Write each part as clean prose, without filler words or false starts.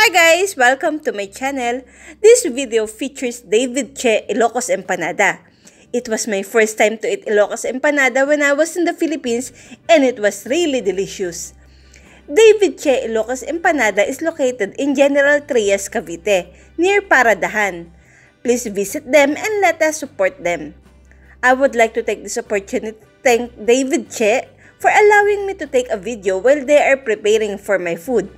Hi guys! Welcome to my channel. This video features David Che Ilocos Empanada. It was my first time to eat Ilocos Empanada when I was in the Philippines and it was really delicious. David Che Ilocos Empanada is located in General Trias, Cavite, near Paradahan. Please visit them and let us support them. I would like to take this opportunity to thank David Che for allowing me to take a video while they are preparing for my food.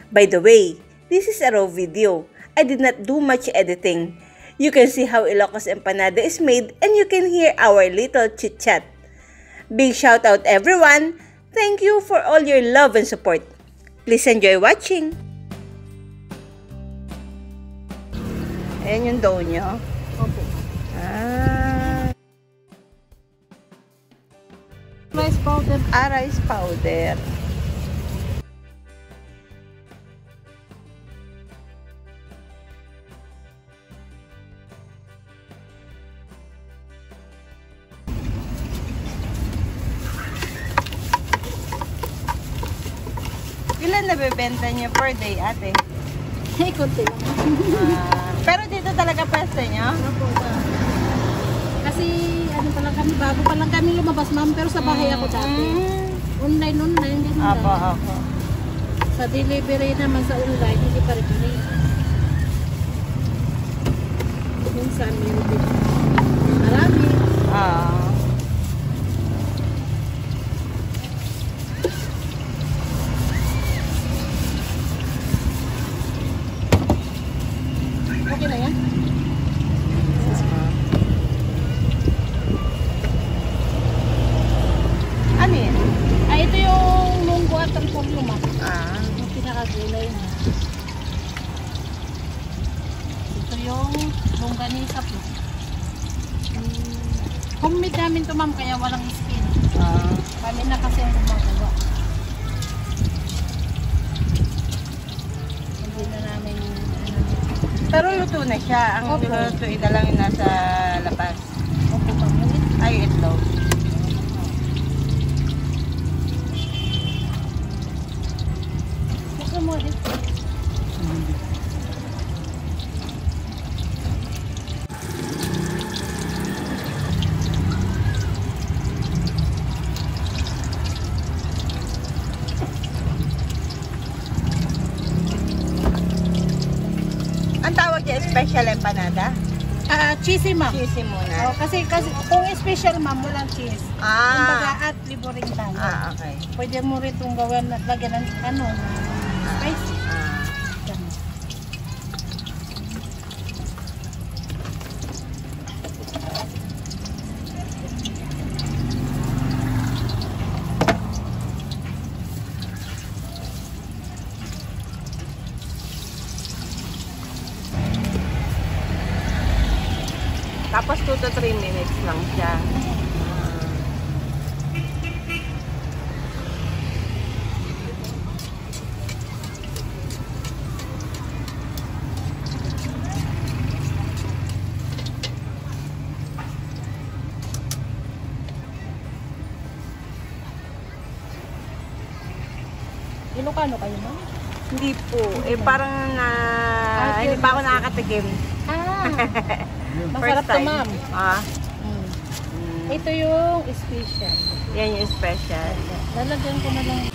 By the way, this is a raw video. I did not do much editing. You can see how Ilocos Empanada is made and you can hear our little chit-chat. Big shout out everyone! Thank you for all your love and support. Please enjoy watching! Ayan yung dough nyo. Opo. Rice powder. Rice powder. Ilan nabibenta niyo per day, ate? Hey, konti lang. Pero dito talaga pwesto niyo? Opo. Kasi ano pa lang kami, bago pa lang kami lumabas, ma'am, pero sa bahay ako dati. Online, ganun lang. Apo. Sa delivery naman sa online, hindi pa rin kami. Minsan, meron din. Marami. Okay na yan? Ano yan? Ito yung munggo at ang lumak. Yung pinakagulay na. Ito yung longganisa po. Homemade namin ito, ma'am, kaya walang skin. Kami na kasi ang gumagawa. Hindi na namin Pero luto na siya. Ang lutuin na lang yung nasa labas. Opo, ma'am. Ay, itlog. Ito mo dito. Ang tawag niya, special empanada? Cheesy, ma'am. Cheesy muna. Kasi kung special, ma'am, walang cheese. Kumbaga at liboring tayo. Okay. Pwede mo rin itong gawin at lagyan ng spicy. Ganun. Tapos 2 to 3 minutes lang siya. Ilocano kayo, ma'am? Hindi po. Parang hindi pa ako nakakatikim. Masarap to, ma'am. Ito yung special. Yan yung special. Lalagyan ko na lang.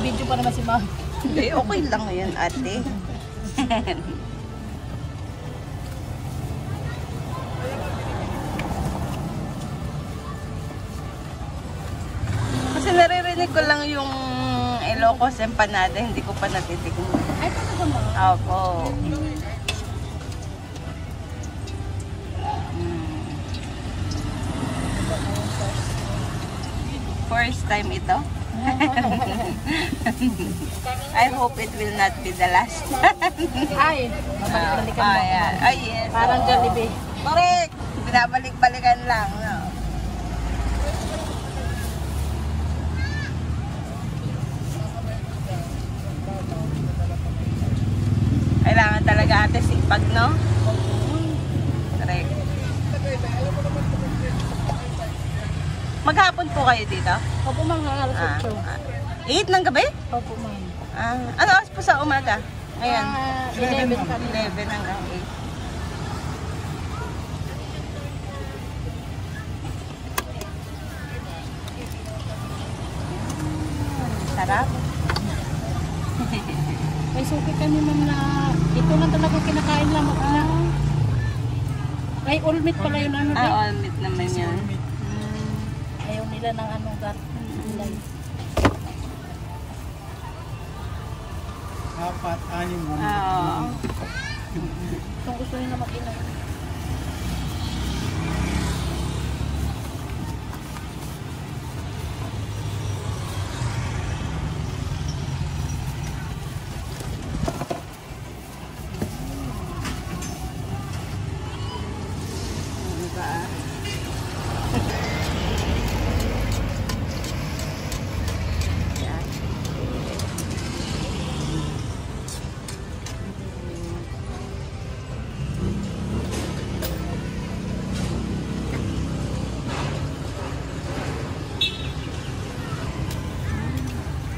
Video pa naman si ma'am. Hindi, okay lang yan, ate. Kasi naririnig ko lang yung Ilocos Empanada, hindi ko pa natitikman. Ay, talaga mo? Opo. first time ito. I hope it will not be the last. Ay, mabalik-balikan mo. Ayan. Ay, yes. Parang Jollibee. Correct. Binabalik-balikan lang. No? Kailangan talaga ate sipag, no? Correct. Maghapon po kayo dito? Opo, mga alas 8. 8 ng gabi? Opo, ma'am. Ano oras po sa umaga? Ngayon? 11 kami. 11 hanggang 8. Sarap. May suki kami, ma'am, na ito lang talaga kinakain lang. Ay, all meat pala yun. Ano, All meat naman yan. Ayaw nila ng ano, gut. Apat, anim mo. Oo. Kung gusto nila mag-inom.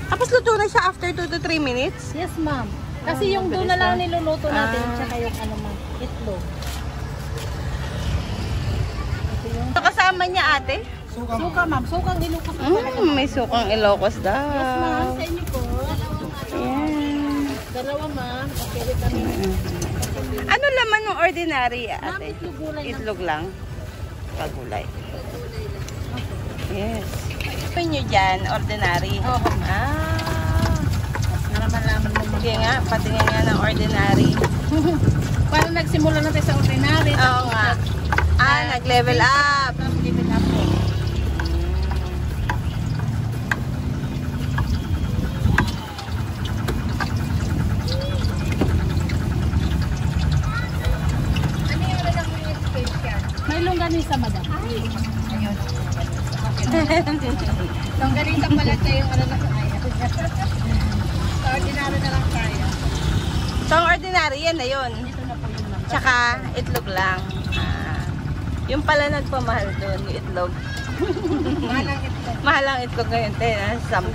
Tapos luto na siya after 2 to 3 minutes? Yes, ma'am. Kasi yung doon na lang niluluto natin, tsaka yung ano, ma'am, itlog. Ito yung Kasama niya ate? suka, ma'am. Sukang Ilocos. May sukang Ilocos daw. Yes, ma'am. Sa inyo po. Ayan. Dalawa, ma'am. Okay, kami. Ano laman ng ordinary Ma'am, ate? itlog gulay lang. Itlog lang? Pagulay. Yes. Ito nyo dyan, ordinary. Oo. Nalaman-laman mo. Sige nga, patingin nga ng ordinary. Paano nagsimula natin sa ordinary? Oo nga. Nag-level up. Nag-level up po. May longganisa, madam. Ay, ayun. Longganisa pala siya yung ano na kaya. Sa ordinary na lang kaya. So, ang ordinary, yan na yun. Ito na po yun, ma'am. Tsaka, itlog lang. Yung pala nagpamahal doon, yung itlog. Mahal ang itlog. Mahal ang itlog ngayon, 10, 10.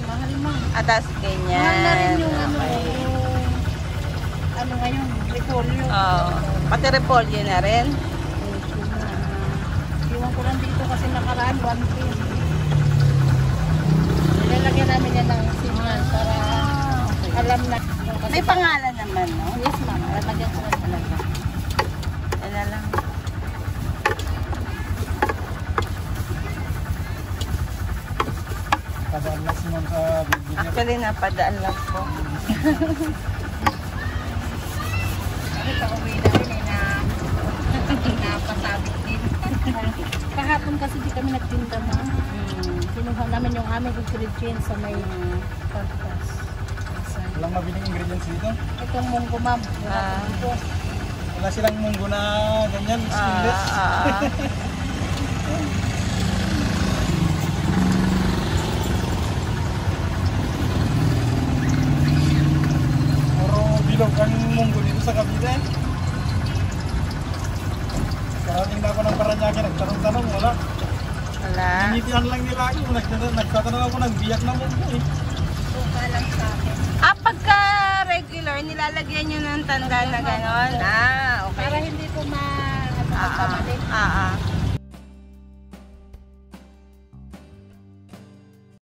Mahal, ma'am. Atas ganyan. Mahal na rin yung ano, Okay. ano ngayon, repolyo. Oo. Pati repolyo na rin. Iwan ko lang dito kasi nakaraan 1 piece. Nilalagyan namin yan ng signal para alam na. May pangalan naman, no? Yes, ma'am. Lalagyan ko lang talaga. Yan na lang. Padalas naman sa video. Actually, napadaan lang po. Kasi sa uwi namin ay napasabit din. Kahapon kasi di kami nagtinda, ma'am. Kinuha namin yung aming ingredients sa may pagkas. Walang mabiling ingredients dito. Itong munggo, ma'am. Wala silang munggo na ganyan, skinless. Puro bilog ang munggo dito sa Cavite. Karating na ako ng Paranaque, nagtanong-tanong, wala. Wala. Initian lang nila ako, nagtatanong ako, nagbiyak na munggo eh. Suka lang sa akin. Pagka regular, nilalagyan nyo ng tanda na gano'n. Okay. Para hindi ko magkamali.